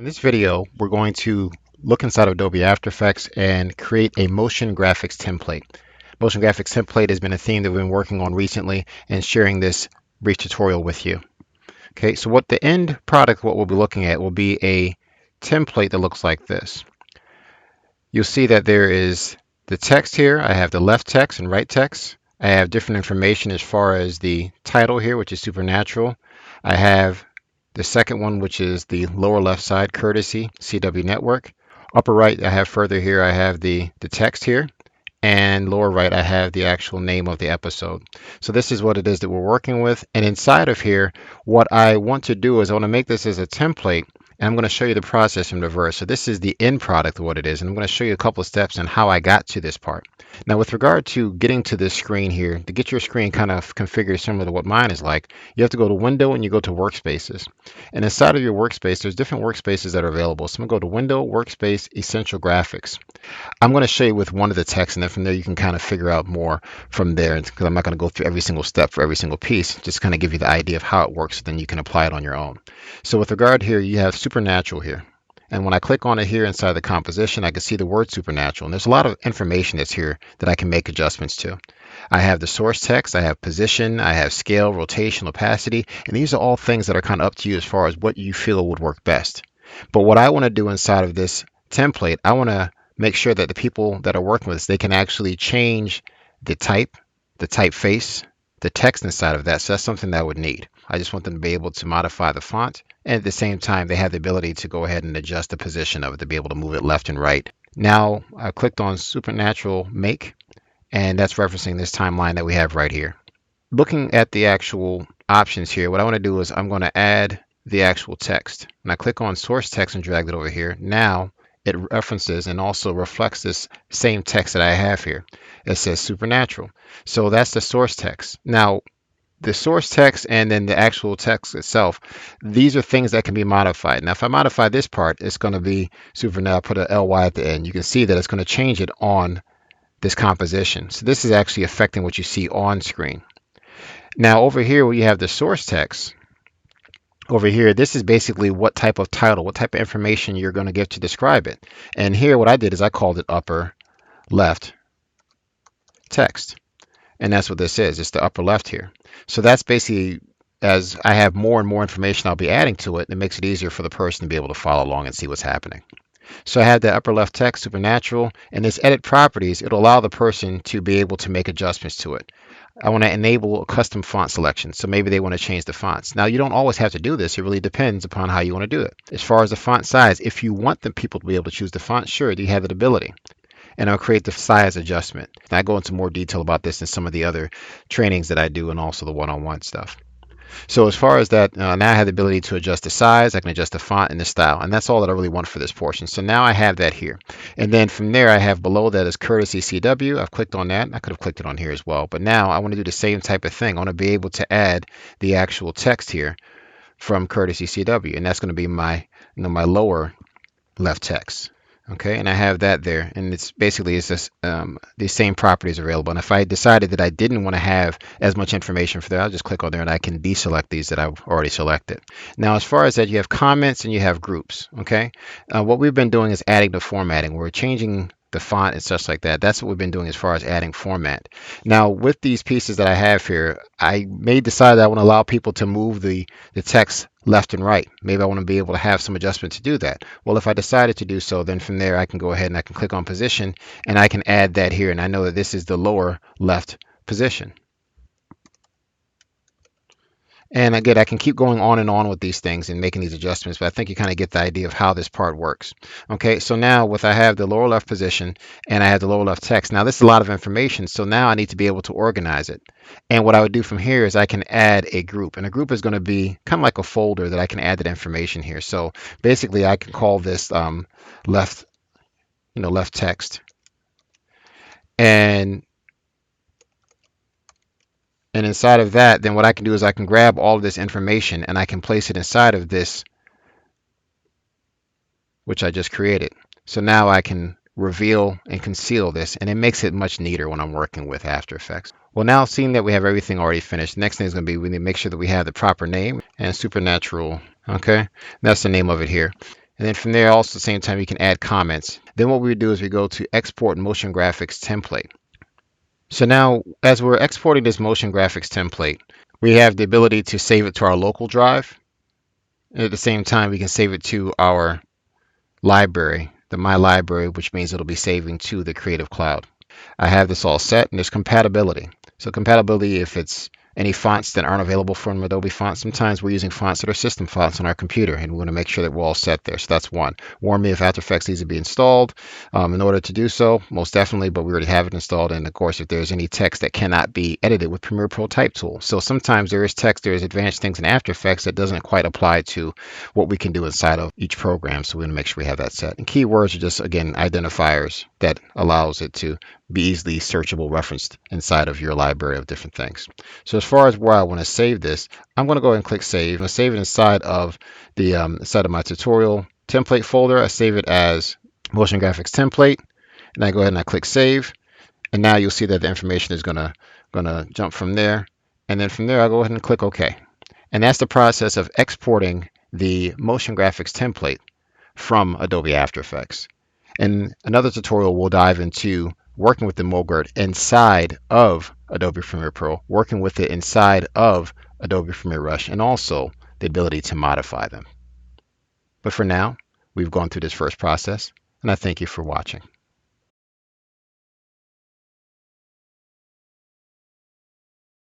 In this video, we're going to look inside of Adobe After Effects and create a motion graphics template. Motion graphics template has been a theme that we've been working on recently and sharing this brief tutorial with you. Okay, so what the end product, what we'll be looking at will be a template that looks like this. You'll see that there is the text here. I have the left text and right text. I have different information as far as the title here, which is Supernatural. I have the second one, which is the lower left side, Courtesy CW Network. Upper right, I have further here, I have the text here. And lower right, I have the actual name of the episode. So this is what it is that we're working with. And inside of here, what I want to do is I want to make this as a template. And I'm going to show you the process in reverse. So this is the end product of what it is. And I'm going to show you a couple of steps on how I got to this part. Now, with regard to getting to this screen here, to get your screen kind of configured similar to what mine is like, you have to go to Window and you go to Workspaces. And inside of your workspace, there's different workspaces that are available. So I'm going to go to Window, Workspace, Essential Graphics. I'm going to show you with one of the texts, and then from there you can kind of figure out more from there, because I'm not going to go through every single step for every single piece, just kind of give you the idea of how it works, so then you can apply it on your own. So with regard here, you have Supernatural here. And when I click on it here inside the composition, I can see the word Supernatural. And there's a lot of information that's here that I can make adjustments to. I have the source text, I have position, I have scale, rotation, opacity, and these are all things that are kind of up to you as far as what you feel would work best. But what I want to do inside of this template, I want to make sure that the people that are working with this, they can actually change the typeface, the text inside of that. So that's something that I would need. I just want them to be able to modify the font, and at the same time, they have the ability to go ahead and adjust the position of it to be able to move it left and right. Now, I clicked on Supernatural Make, and that's referencing this timeline that we have right here. Looking at the actual options here, what I want to do is I'm going to add the actual text. And I click on Source Text and drag it over here. Now, it references and also reflects this same text that I have here. It says Supernatural. So that's the source text. Now, the source text and then the actual text itself, these are things that can be modified. Now, if I modify this part, it's going to be Supernatural, put a ly at the end. You can see that it's going to change it on this composition. So this is actually affecting what you see on screen. Now, over here where you have the source text, over here, this is basically what type of title, what type of information you're going to give to describe it. And here what I did is I called it upper left text. And that's what this is. It's the upper left here. So that's basically, as I have more and more information I'll be adding to it, it makes it easier for the person to be able to follow along and see what's happening. So I have the upper left text, Supernatural, and this edit properties, it'll allow the person to be able to make adjustments to it. I want to enable a custom font selection. So maybe they want to change the fonts. Now, you don't always have to do this. It really depends upon how you want to do it. As far as the font size, if you want the people to be able to choose the font, sure, you have that ability. And I'll create the size adjustment. And I go into more detail about this in some of the other trainings that I do and also the one-on-one stuff. So as far as that, now I have the ability to adjust the size, I can adjust the font and the style, and that's all that I really want for this portion. So now I have that here. And then from there, I have below that is Courtesy CW. I've clicked on that. I could have clicked it on here as well. But now I want to do the same type of thing. I want to be able to add the actual text here from Courtesy CW, and that's going to be my, my lower left text. Okay, and I have that there, and it's basically just these same properties available. And if I decided that I didn't want to have as much information for that, I'll just click on there and I can deselect these that I've already selected. Now, as far as that, you have comments and you have groups. Okay, what we've been doing is adding the formatting. We're changing the font and such like that. That's what we've been doing as far as adding format. Now, with these pieces that I have here, I may decide that I want to allow people to move the text left and right. Maybe I want to be able to have some adjustment to do that. Well, if I decided to do so, then from there I can go ahead and I can click on position and I can add that here. And I know that this is the lower left position. And again, I can keep going on and on with these things and making these adjustments, but I think you kind of get the idea of how this part works. Okay, so now with I have the lower left position and I have the lower left text. Now this is a lot of information, so now I need to be able to organize it. And what I would do from here is I can add a group, and a group is going to be kind of like a folder that I can add that information here. So basically I can call this left text. And inside of that, then what I can do is I can grab all of this information and I can place it inside of this, which I just created. So now I can reveal and conceal this, and it makes it much neater when I'm working with After Effects. Well, now seeing that we have everything already finished, the next thing is going to be we need to make sure that we have the proper name and Supernatural. Okay, that's the name of it here. And then from there, also at the same time, you can add comments. Then what we do is we go to export motion graphics template. So now, as we're exporting this motion graphics template, we have the ability to save it to our local drive. And at the same time, we can save it to our library, the My Library, which means it'll be saving to the Creative Cloud. I have this all set, and there's compatibility. So compatibility, if it's any fonts that aren't available from Adobe Fonts, sometimes we're using fonts that are system fonts on our computer, and we want to make sure that we're all set there. So that's one. Warn me if After Effects needs to be installed. In order to do so, most definitely, but we already have it installed. And of course, if there's any text that cannot be edited with Premiere Pro Type Tool. So sometimes there is text, there is advanced things in After Effects that doesn't quite apply to what we can do inside of each program. So we want to make sure we have that set. And keywords are just, again, identifiers that allows it to be easily searchable, referenced inside of your library of different things. So as far as where I want to save this, I'm going to go ahead and click save. I'm going to save it inside of the inside of my tutorial template folder. I save it as motion graphics template, and I go ahead and I click save. And now you'll see that the information is gonna jump from there. And then from there, I'll go ahead and click OK. And that's the process of exporting the motion graphics template from Adobe After Effects. In another tutorial, we'll dive into working with the mogrt inside of Adobe Premiere Pro, working with it inside of Adobe Premiere Rush, and also the ability to modify them. But for now, we've gone through this first process, and I thank you for watching.